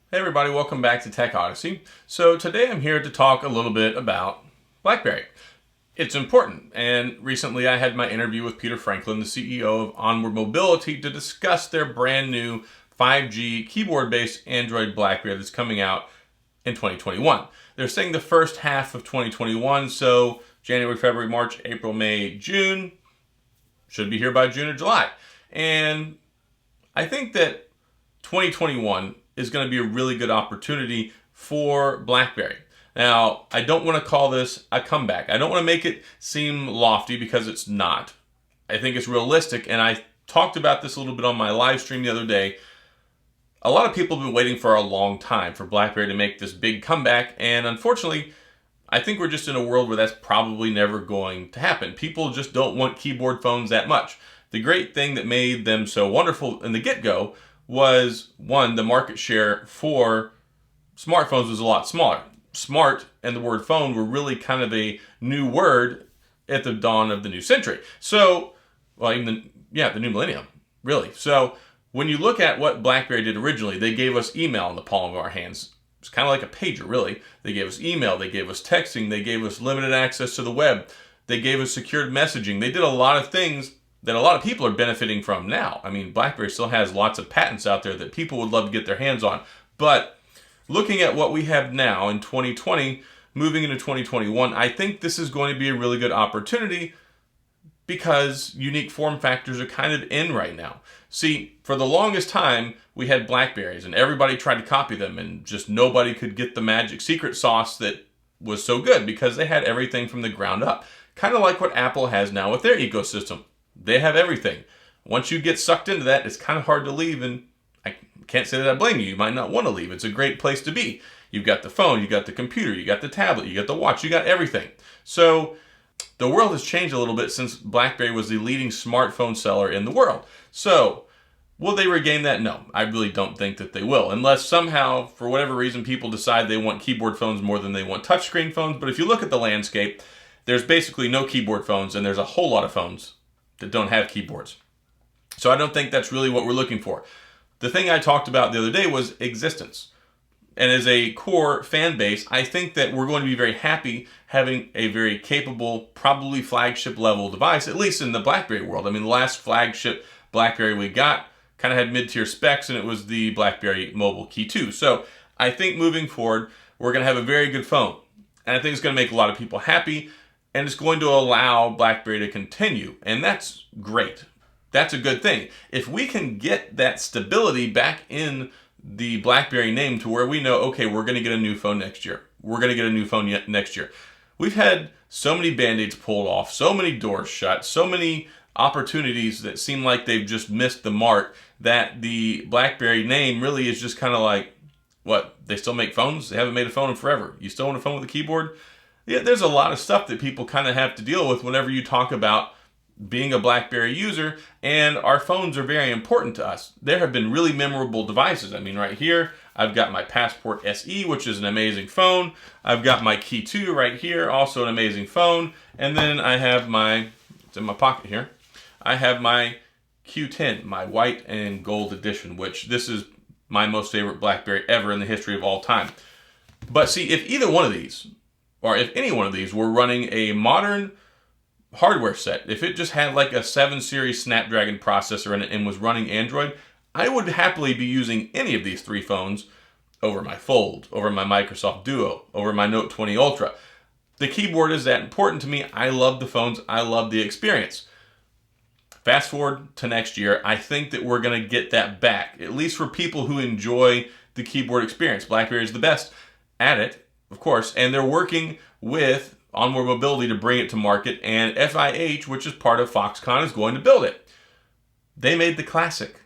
Hey everybody, welcome back to Tech Odyssey. So today I'm here to talk a little bit about BlackBerry. It's important, and recently I had my interview with Peter Franklin, the CEO of Onward Mobility, to discuss their brand new 5G keyboard-based Android BlackBerry that's coming out in 2021. They're saying the first half of 2021, so January, February, March, April, May, June, should be here by June or July. And I think that 2021 is going to be a really good opportunity for BlackBerry. Now, I don't want to call this a comeback. I don't want to make it seem lofty because it's not. I think it's realistic, and I talked about this a little bit on my live stream the other day. A lot of people have been waiting for a long time for BlackBerry to make this big comeback, and unfortunately, I think we're just in a world where that's probably never going to happen. People just don't want keyboard phones that much. The great thing that made them so wonderful in the get-go was, one, the market share for smartphones was a lot smaller. Smart and the word phone were really kind of a new word at the dawn of the new century. So, well, even the new millennium, really. So, when you look at what BlackBerry did originally, they gave us email in the palm of our hands. It's kind of like a pager, really. They gave us email, they gave us texting, they gave us limited access to the web, they gave us secured messaging. They did a lot of things that a lot of people are benefiting from now. I mean, BlackBerry still has lots of patents out there that people would love to get their hands on. But looking at what we have now in 2020, moving into 2021, I think this is going to be a really good opportunity because unique form factors are kind of in right now. See, for the longest time, we had BlackBerries and everybody tried to copy them, and just nobody could get the magic secret sauce that was so good because they had everything from the ground up. Kind of like what Apple has now with their ecosystem. They have everything. Once you get sucked into that, it's kind of hard to leave, and I can't say that I blame you. You might not want to leave. It's a great place to be. You've got the phone, you got the computer, you got the tablet, you got the watch, you got everything. So the world has changed a little bit since BlackBerry was the leading smartphone seller in the world. So, will they regain that? No, I really don't think that they will. Unless somehow, for whatever reason, people decide they want keyboard phones more than they want touchscreen phones. But if you look at the landscape, there's basically no keyboard phones, and there's a whole lot of phones that don't have keyboards. So I don't think that's really what we're looking for. The thing I talked about the other day was existence. And as a core fan base, I think that we're going to be very happy having a very capable, probably flagship level device, at least in the BlackBerry world. I mean, the last flagship BlackBerry we got kind of had mid-tier specs, and it was the BlackBerry Mobile Key 2. So I think moving forward, we're going to have a very good phone. And I think it's going to make a lot of people happy, and it's going to allow BlackBerry to continue. And that's great. That's a good thing. If we can get that stability back in the BlackBerry name to where we know, okay, we're going to get a new phone next year. We're going to get a new phone next year. We've had so many Band-Aids pulled off, so many doors shut, so many opportunities that seem like they've just missed the mark, that the BlackBerry name really is just kind of like, what, they still make phones? They haven't made a phone in forever. You still want a phone with a keyboard? Yeah, there's a lot of stuff that people kind of have to deal with whenever you talk about being a BlackBerry user, and our phones are very important to us. There have been really memorable devices. I mean, right here, I've got my Passport SE, which is an amazing phone. I've got my Key 2 right here, also an amazing phone. And then I have it's in my pocket here, I have my Q10, my white and gold edition, which this is my most favorite BlackBerry ever in the history of all time. But see, if either one of these, or if any one of these were running a modern hardware set, if it just had like a 7 series Snapdragon processor in it and was running Android, I would happily be using any of these three phones over my Fold, over my Microsoft Duo, over my Note 20 Ultra. The keyboard is that important to me. I love the phones. I love the experience. Fast forward to next year, I think that we're going to get that back, at least for people who enjoy the keyboard experience. BlackBerry is the best at it, of course, and they're working with Onward Mobility to bring it to market, and FIH, which is part of Foxconn, is going to build it. They made the Classic,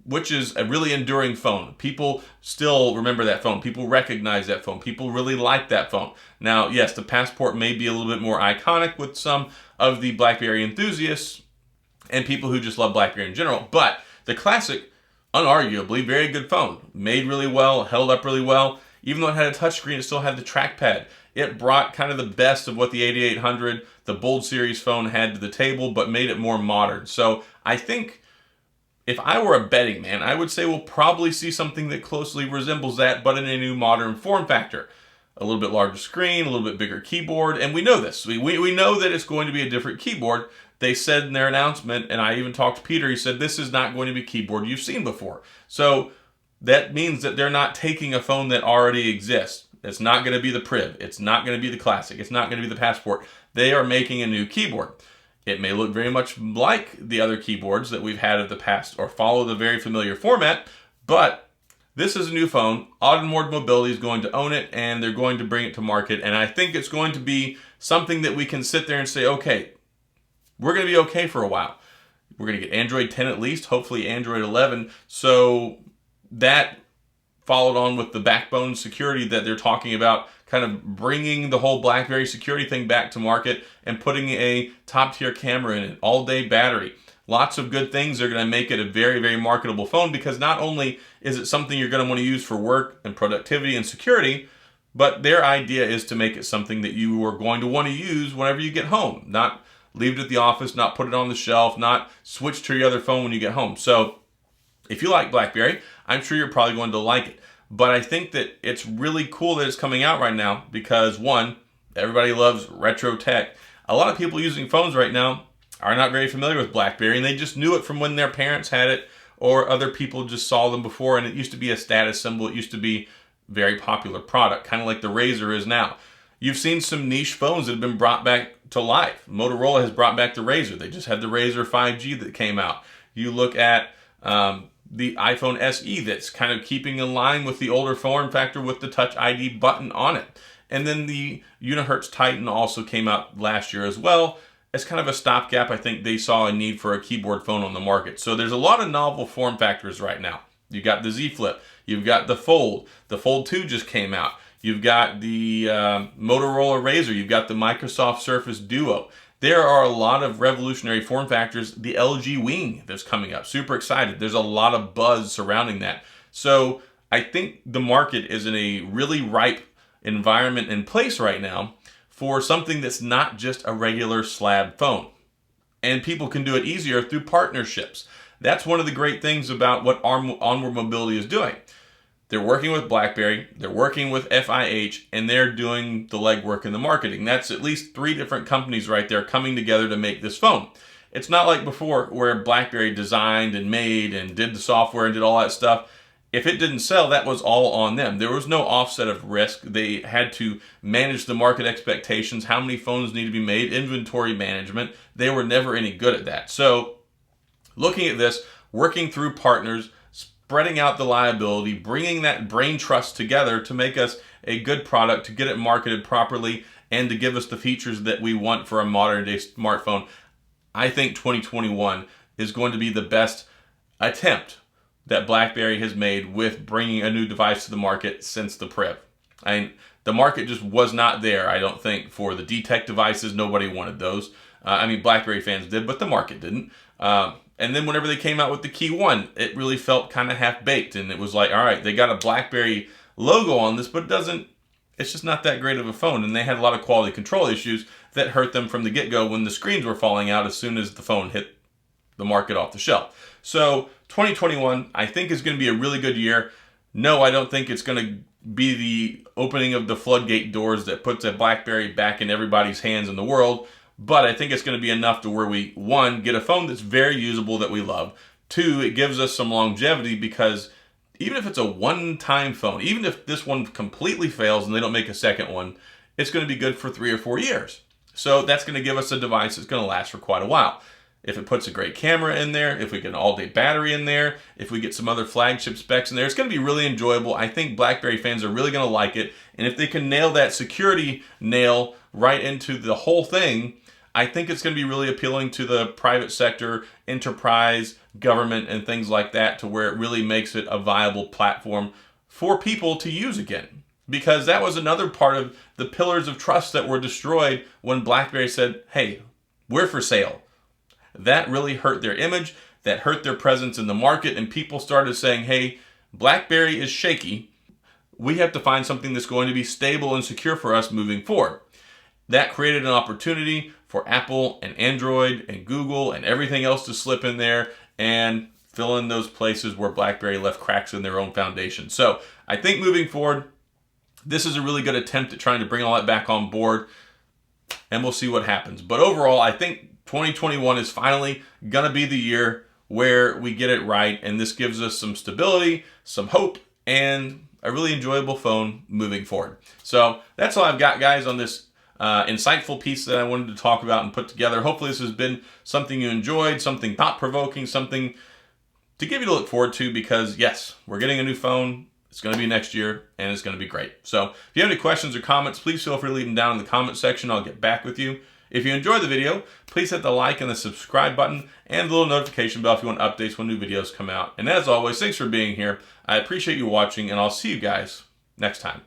which is a really enduring phone. People still remember that phone. People recognize that phone. People really like that phone. Now, yes, the Passport may be a little bit more iconic with some of the BlackBerry enthusiasts and people who just love BlackBerry in general, but the Classic, unarguably, very good phone. Made really well, held up really well. Even though it had a touchscreen, it still had the trackpad. It brought kind of the best of what the 8800, the Bold Series phone had to the table, but made it more modern. So I think if I were a betting man, I would say we'll probably see something that closely resembles that, but in a new modern form factor. A little bit larger screen, a little bit bigger keyboard, and we know this. We know that it's going to be a different keyboard. They said in their announcement, and I even talked to Peter, he said this is not going to be a keyboard you've seen before. So that means that they're not taking a phone that already exists. It's not going to be the Priv. It's not going to be the Classic. It's not going to be the Passport. They are making a new keyboard. It may look very much like the other keyboards that we've had in the past or follow the very familiar format, but this is a new phone. Onward Mobility is going to own it, and they're going to bring it to market, and I think it's going to be something that we can sit there and say, okay, we're going to be okay for a while. We're going to get Android 10 at least, hopefully Android 11, so that followed on with the backbone security that they're talking about, kind of bringing the whole BlackBerry security thing back to market and putting a top-tier camera in it, all-day battery. Lots of good things are going to make it a very, very marketable phone, because not only is it something you're going to want to use for work and productivity and security, but their idea is to make it something that you are going to want to use whenever you get home. Not leave it at the office, not put it on the shelf, not switch to your other phone when you get home. So if you like BlackBerry, I'm sure you're probably going to like it. But I think that it's really cool that it's coming out right now because, one, everybody loves retro tech. A lot of people using phones right now are not very familiar with BlackBerry, and they just knew it from when their parents had it or other people just saw them before, and it used to be a status symbol. It used to be a very popular product, kind of like the Razr is now. You've seen some niche phones that have been brought back to life. Motorola has brought back the Razr. They just had the Razr 5G that came out. You look at the iPhone SE that's kind of keeping in line with the older form factor with the Touch ID button on it. And then the Unihertz Titan also came out last year as well. As kind of a stopgap, I think they saw a need for a keyboard phone on the market. So there's a lot of novel form factors right now. You've got the Z Flip. You've got the Fold. The Fold 2 just came out. You've got the Motorola Razr. You've got the Microsoft Surface Duo. There are a lot of revolutionary form factors. The LG Wing that's coming up. Super excited. There's a lot of buzz surrounding that. So I think the market is in a really ripe environment and place right now for something that's not just a regular slab phone. And people can do it easier through partnerships. That's one of the great things about what Onward Mobility is doing. They're working with BlackBerry, they're working with FIH, and they're doing the legwork and the marketing. That's at least 3 different companies right there coming together to make this phone. It's not like before where BlackBerry designed and made and did the software and did all that stuff. If it didn't sell, that was all on them. There was no offset of risk. They had to manage the market expectations, how many phones need to be made, inventory management. They were never any good at that. So looking at this, working through partners, spreading out the liability, bringing that brain trust together to make us a good product, to get it marketed properly, and to give us the features that we want for a modern day smartphone. I think 2021 is going to be the best attempt that BlackBerry has made with bringing a new device to the market since the Priv. The market just was not there, I don't think, for the D-Tech devices. Nobody wanted those. BlackBerry fans did, but the market didn't. And then whenever they came out with the Key 1, it really felt kind of half-baked. And it was like, all right, they got a BlackBerry logo on this, but it's just not that great of a phone. And they had a lot of quality control issues that hurt them from the get-go when the screens were falling out as soon as the phone hit the market off the shelf. So 2021, I think, is going to be a really good year. No, I don't think it's going to be the opening of the floodgate doors that puts a BlackBerry back in everybody's hands in the world. But I think it's going to be enough to where we, 1, get a phone that's very usable that we love. 2, it gives us some longevity because even if it's a one-time phone, even if this one completely fails and they don't make a second one, it's going to be good for 3 or 4 years. So that's going to give us a device that's going to last for quite a while. If it puts a great camera in there, if we get an all-day battery in there, if we get some other flagship specs in there, it's going to be really enjoyable. I think BlackBerry fans are really going to like it. And if they can nail that security nail right into the whole thing, I think it's going to be really appealing to the private sector, enterprise, government, and things like that, to where it really makes it a viable platform for people to use again. Because that was another part of the pillars of trust that were destroyed when BlackBerry said, hey, we're for sale. That really hurt their image, that hurt their presence in the market, and people started saying, hey, BlackBerry is shaky. We have to find something that's going to be stable and secure for us moving forward. That created an opportunity for Apple and Android and Google and everything else to slip in there and fill in those places where BlackBerry left cracks in their own foundation. So I think moving forward, this is a really good attempt at trying to bring all that back on board, and we'll see what happens. But overall, I think 2021 is finally going to be the year where we get it right, and this gives us some stability, some hope, and a really enjoyable phone moving forward. So that's all I've got, guys, on this insightful piece that I wanted to talk about and put together. Hopefully this has been something you enjoyed, something thought-provoking, something to give you to look forward to, because yes, we're getting a new phone. It's going to be next year, and it's going to be great. So if you have any questions or comments, please feel free to leave them down in the comment section. I'll get back with you. If you enjoyed the video, please hit the like and the subscribe button and the little notification bell if you want updates when new videos come out. And as always, thanks for being here. I appreciate you watching, and I'll see you guys next time.